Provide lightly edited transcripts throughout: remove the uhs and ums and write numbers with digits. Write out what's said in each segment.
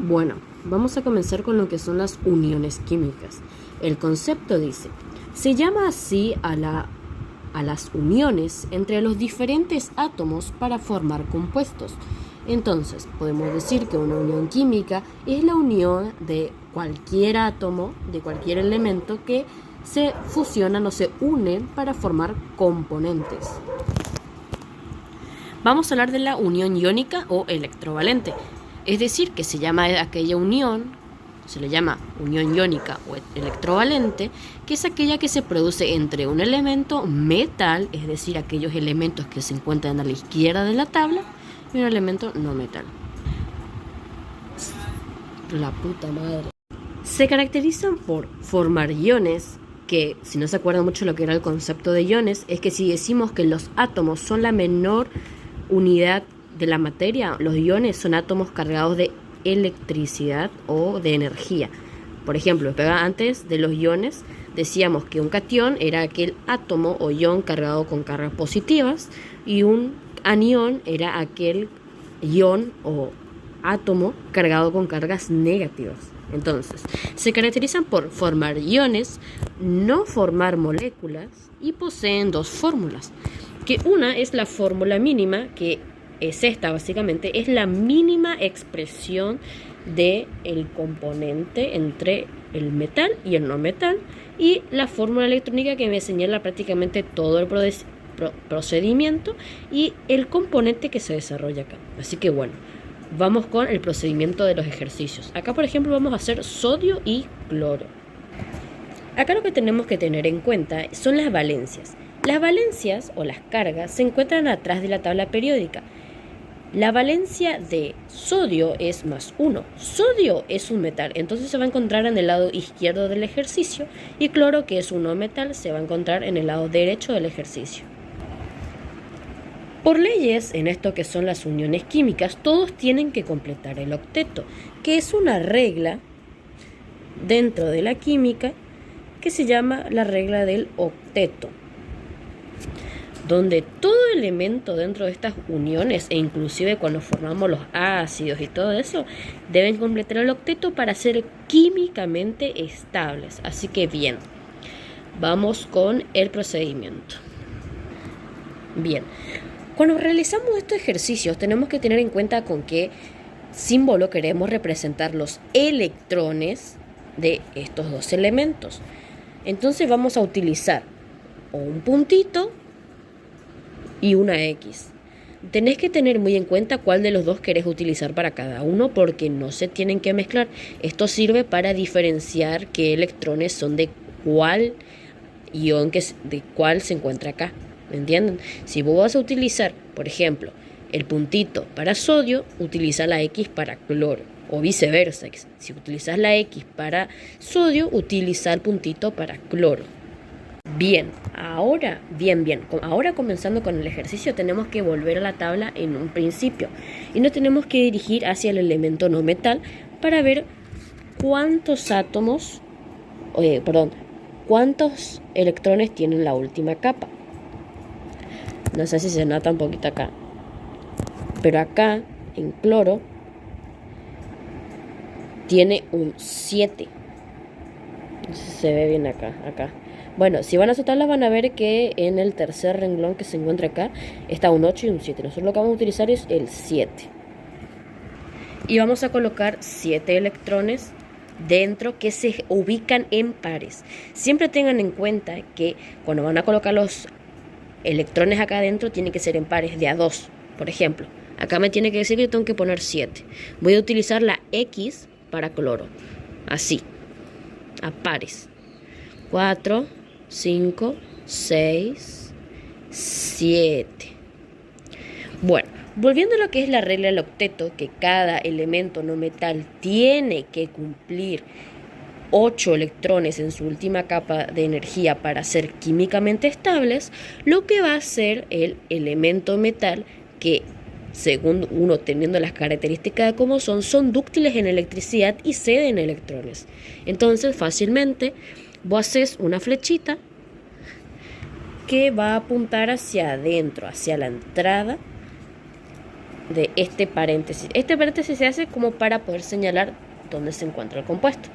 Bueno, vamos a comenzar con lo que son las uniones químicas. El concepto dice, se llama así a las uniones entre los diferentes átomos para formar compuestos. Entonces, podemos decir que una unión química es la unión de cualquier átomo, de cualquier elemento que se fusionan o se unen para formar componentes. Vamos a hablar de la unión iónica o electrovalente. Es decir, que se llama aquella unión, se le llama unión iónica o electrovalente, que es aquella que se produce entre un elemento metal, es decir, aquellos elementos que se encuentran a la izquierda de la tabla, y un elemento no metal. La puta madre. Se caracterizan por formar iones, que si no se acuerdan mucho lo que era el concepto de iones, es que si decimos que los átomos son la menor unidad de la materia, los iones son átomos cargados de electricidad o de energía. Por ejemplo, antes de los iones decíamos que un catión era aquel átomo o ion cargado con cargas positivas y un anión era aquel ion o átomo cargado con cargas negativas. Entonces, se caracterizan por formar iones, no formar moléculas y poseen dos fórmulas, que una es la fórmula mínima, que es esta básicamente, es la mínima expresión del componente entre el metal y el no metal, y la fórmula electrónica, que me señala prácticamente todo el procedimiento y el componente que se desarrolla acá. Así que bueno, vamos con el procedimiento de los ejercicios. Acá, por ejemplo, vamos a hacer sodio y cloro. Acá lo que tenemos que tener en cuenta son las valencias. Las valencias o las cargas se encuentran atrás de la tabla periódica. La valencia de sodio es +1. Sodio es un metal, entonces se va a encontrar en el lado izquierdo del ejercicio, y cloro, que es un no metal, se va a encontrar en el lado derecho del ejercicio. Por leyes, en esto que son las uniones químicas, todos tienen que completar el octeto, que es una regla dentro de la química que se llama la regla del octeto, donde todo elemento dentro de estas uniones, e inclusive cuando formamos los ácidos y todo eso, deben completar el octeto para ser químicamente estables. Así que bien, vamos con el procedimiento. Bien, cuando realizamos estos ejercicios tenemos que tener en cuenta con qué símbolo queremos representar los electrones de estos dos elementos. Entonces vamos a utilizar o un puntito y una X. Tenés que tener muy en cuenta cuál de los dos querés utilizar para cada uno, porque no se tienen que mezclar. Esto sirve para diferenciar qué electrones son de cuál ion, de cuál se encuentra acá. ¿Me entienden? Si vos vas a utilizar, por ejemplo, el puntito para sodio, utiliza la X para cloro, o viceversa. Si utilizas la X para sodio, utiliza el puntito para cloro. Bien, ahora comenzando con el ejercicio, tenemos que volver a la tabla en un principio y nos tenemos que dirigir hacia el elemento no metal para ver cuántos electrones tienen la última capa. No sé si se nota un poquito acá, pero acá en cloro tiene un 7. No sé si se ve bien acá. Bueno, si van a su tabla van a ver que en el tercer renglón que se encuentra acá está un 8 y un 7. Nosotros lo que vamos a utilizar es el 7. Y vamos a colocar 7 electrones dentro que se ubican en pares. Siempre tengan en cuenta que cuando van a colocar los electrones acá adentro tienen que ser en pares de a 2. Por ejemplo, acá me tiene que decir que tengo que poner 7. Voy a utilizar la X para cloro. Así, a pares. 4, 5, 6, 7. Bueno, volviendo a lo que es la regla del octeto, que cada elemento no metal tiene que cumplir 8 electrones en su última capa de energía para ser químicamente estables, lo que va a hacer el elemento metal, que según uno teniendo las características de cómo son dúctiles en electricidad y ceden electrones. Entonces fácilmente vos haces una flechita que va a apuntar hacia adentro, hacia la entrada de este paréntesis. Este paréntesis se hace como para poder señalar dónde se encuentra el compuesto.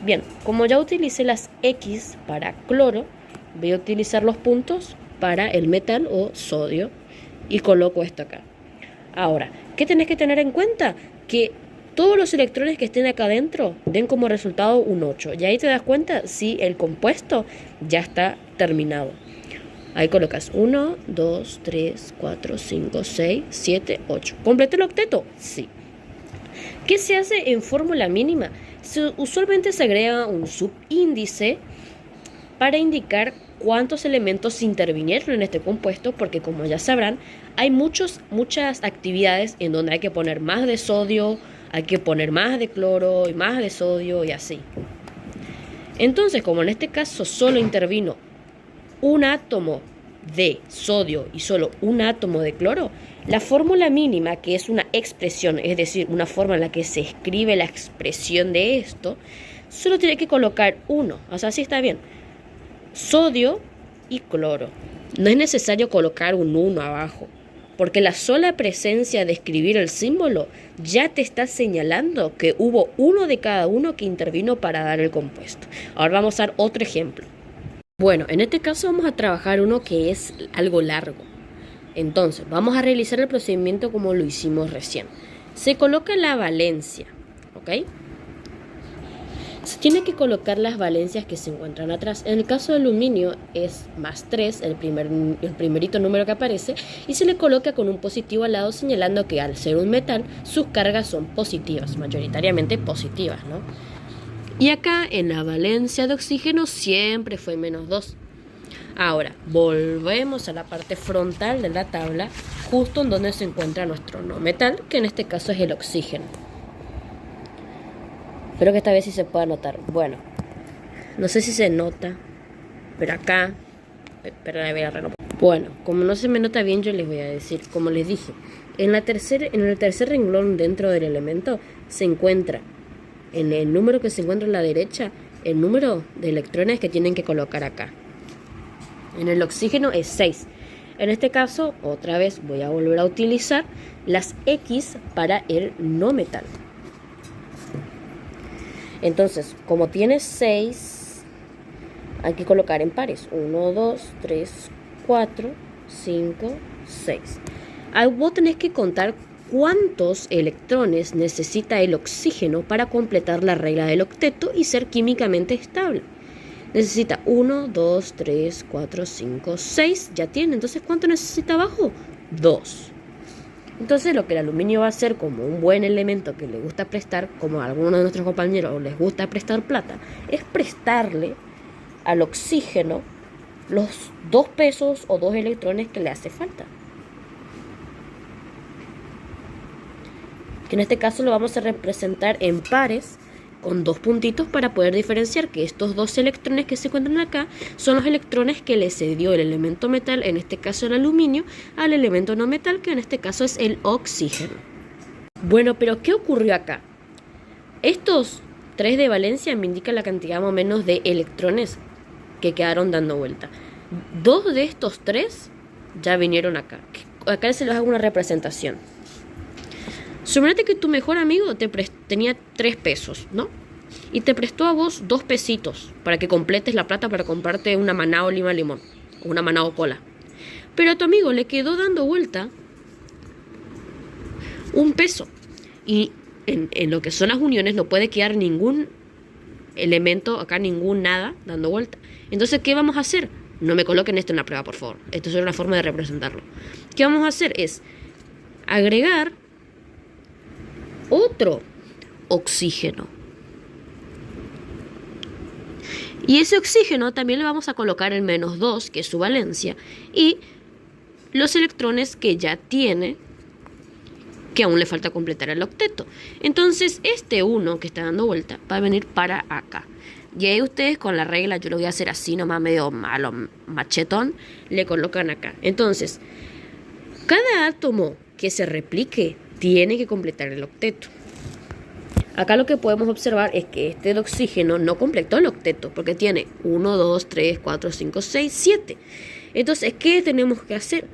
Bien, como ya utilicé las X para cloro, voy a utilizar los puntos para el metal o sodio y coloco esto acá. Ahora, ¿qué tenés que tener en cuenta? Que todos los electrones que estén acá adentro den como resultado un 8. Y ahí te das cuenta si el compuesto ya está terminado. Ahí colocas 1, 2, 3, 4, 5, 6, 7, 8. ¿Completé el octeto? Sí. ¿Qué se hace en fórmula mínima? Usualmente se agrega un subíndice para indicar cuántos elementos intervinieron en este compuesto, porque como ya sabrán, hay muchas actividades en donde hay que poner más de sodio, hay que poner más de cloro y más de sodio y así. Entonces, como en este caso solo intervino un átomo de sodio y solo un átomo de cloro, la fórmula mínima, que es una expresión, es decir, una forma en la que se escribe la expresión de esto, solo tiene que colocar uno, o sea, así está bien, sodio y cloro. No es necesario colocar un 1 abajo, porque la sola presencia de escribir el símbolo ya te está señalando que hubo uno de cada uno que intervino para dar el compuesto. Ahora vamos a dar otro ejemplo. Bueno, en este caso vamos a trabajar uno que es algo largo. Entonces, vamos a realizar el procedimiento como lo hicimos recién. Se coloca la valencia, ¿ok? Se tiene que colocar las valencias que se encuentran atrás. En el caso del aluminio es +3, el primerito número que aparece, y se le coloca con un positivo al lado, señalando que al ser un metal, sus cargas son positivas, mayoritariamente positivas, ¿no? Y acá en la valencia de oxígeno siempre fue -2. Ahora, volvemos a la parte frontal de la tabla, justo en donde se encuentra nuestro no metal, que en este caso es el oxígeno. Espero que esta vez sí se pueda notar. Bueno, no sé si se nota, pero acá... Bueno, como no se me nota bien, yo les voy a decir, como les dije, en el tercer renglón dentro del elemento se encuentra, en el número que se encuentra a la derecha, el número de electrones que tienen que colocar acá. En el oxígeno es 6. En este caso, otra vez voy a volver a utilizar las X para el no metal. Entonces, como tiene 6, hay que colocar en pares. 1, 2, 3, 4, 5, 6. Vos tenés que contar cuántos electrones necesita el oxígeno para completar la regla del octeto y ser químicamente estable. Necesita 1, 2, 3, 4, 5, 6. Ya tiene. Entonces, ¿cuánto necesita abajo? 2. Entonces, lo que el aluminio va a hacer como un buen elemento que le gusta prestar, como a algunos de nuestros compañeros les gusta prestar plata, es prestarle al oxígeno los 2 pesos o 2 electrones que le hace falta. Que en este caso lo vamos a representar en pares con 2 puntitos para poder diferenciar que estos 2 electrones que se encuentran acá son los electrones que le cedió el elemento metal, en este caso el aluminio, al elemento no metal, que en este caso es el oxígeno. Bueno, pero ¿qué ocurrió acá? Estos 3 de valencia me indican la cantidad más o menos de electrones que quedaron dando vuelta. 2 de estos 3 ya vinieron acá. Acá se les hago una representación. Suponete que tu mejor amigo tenía 3 pesos, ¿no? Y te prestó a vos 2 pesitos para que completes la plata para comprarte una Manao Lima Limón o una Manao Cola. Pero a tu amigo le quedó dando vuelta 1 peso. Y en lo que son las uniones no puede quedar ningún elemento, acá ningún nada dando vuelta. Entonces, ¿qué vamos a hacer? No me coloquen esto en la prueba, por favor. Esto es una forma de representarlo. ¿Qué vamos a hacer? Es agregar otro oxígeno. Y ese oxígeno también le vamos a colocar el -2, que es su valencia, y los electrones que ya tiene, que aún le falta completar el octeto. Entonces, este 1 que está dando vuelta va a venir para acá. Y ahí ustedes con la regla, yo lo voy a hacer así nomás medio malo, machetón, le colocan acá. Entonces, cada átomo que se replique tiene que completar el octeto. Acá lo que podemos observar es que este de oxígeno no completó el octeto porque tiene 1, 2, 3, 4, 5, 6, 7. Entonces, ¿qué tenemos que hacer?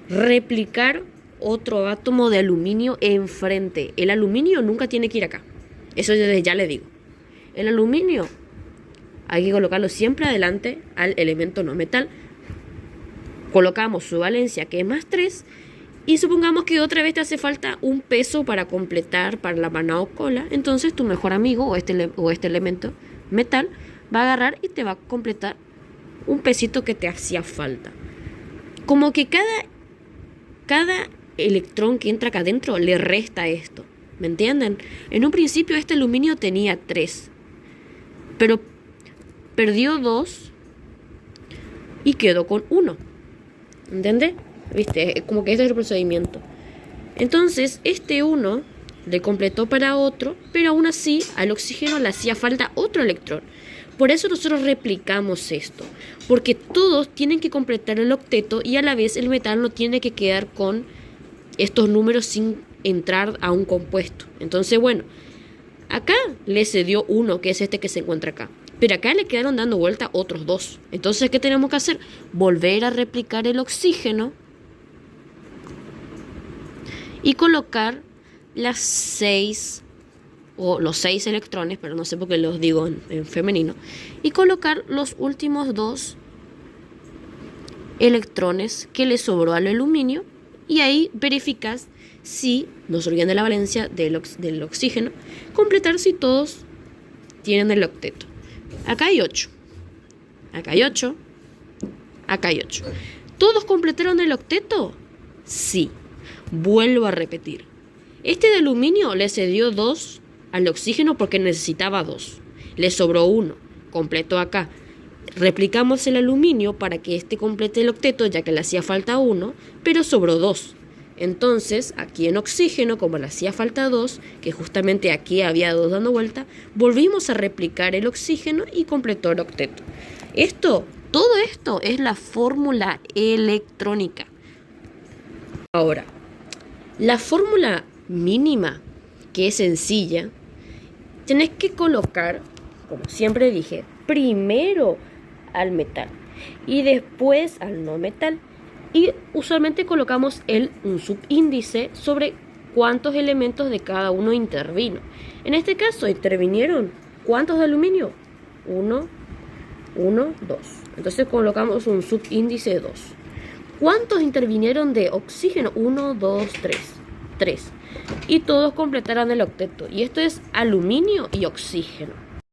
Replicar otro átomo de aluminio enfrente. El aluminio nunca tiene que ir acá. Eso desde ya le digo. El aluminio hay que colocarlo siempre adelante al elemento no metal. Colocamos su valencia, que es +3, y supongamos que otra vez te hace falta un peso para completar para la mana o cola. Entonces tu mejor amigo o este elemento metal va a agarrar y te va a completar un pesito que te hacía falta. Como que cada electrón que entra acá adentro le resta esto. ¿Me entienden? En un principio este aluminio tenía 3, pero perdió 2 y quedó con 1. ¿Entiendes? ¿Viste? Como que este es el procedimiento. Entonces, este 1 le completó para otro, pero aún así al oxígeno le hacía falta otro electrón. Por eso nosotros replicamos esto, porque todos tienen que completar el octeto y a la vez el metal no tiene que quedar con estos números sin entrar a un compuesto. Entonces, bueno, acá le cedió 1, que es este que se encuentra acá. Pero acá le quedaron dando vuelta otros 2. Entonces, ¿qué tenemos que hacer? Volver a replicar el oxígeno y colocar las 6 o los 6 electrones, pero no sé por qué los digo en femenino, y colocar los últimos 2 electrones que le sobró al aluminio, y ahí verificas si, no se olviden de la valencia del oxígeno, completar si todos tienen el octeto. Acá hay 8, acá hay 8, acá hay 8. ¿Todos completaron el octeto? Sí. Vuelvo a repetir. Este de aluminio le cedió 2 al oxígeno porque necesitaba 2. Le sobró 1. Completó acá. Replicamos el aluminio para que este complete el octeto, ya que le hacía falta 1, pero sobró 2. Entonces, aquí en oxígeno, como le hacía falta 2, que justamente aquí había 2 dando vuelta, volvimos a replicar el oxígeno y completó el octeto. Todo esto es la fórmula electrónica. Ahora, la fórmula mínima, que es sencilla, tenés que colocar, como siempre dije, primero al metal y después al no metal. Y usualmente colocamos un subíndice sobre cuántos elementos de cada uno intervino. En este caso, intervinieron ¿cuántos de aluminio? 1, 2. Entonces colocamos un subíndice 2. ¿Cuántos intervinieron de oxígeno? 1, 2, 3. Y todos completaron el octeto. Y esto es aluminio y oxígeno.